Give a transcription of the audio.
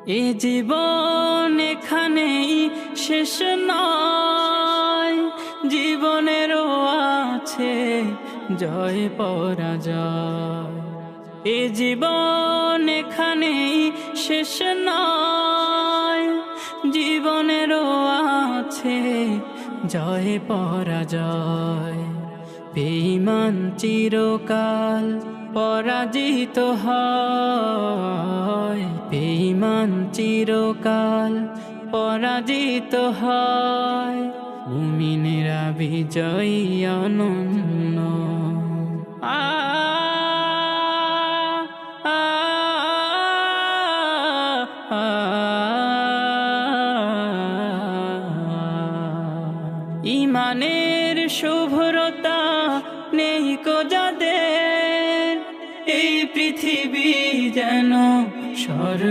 এ জীবন এখানেই শেষ নয়, জীবনেরও আছে জয় পরাজয়। এ জীবন এখানেই শেষ নয়, জীবনেরও আছে জয় পরাজয়। বেঈমান চিরকাল পরাজিত হয়, বেঈমান চিরকাল পরাজিত হয়। মুমিনেরা বিজয়ী অনন্য। আ আ আ ইমানের শুভ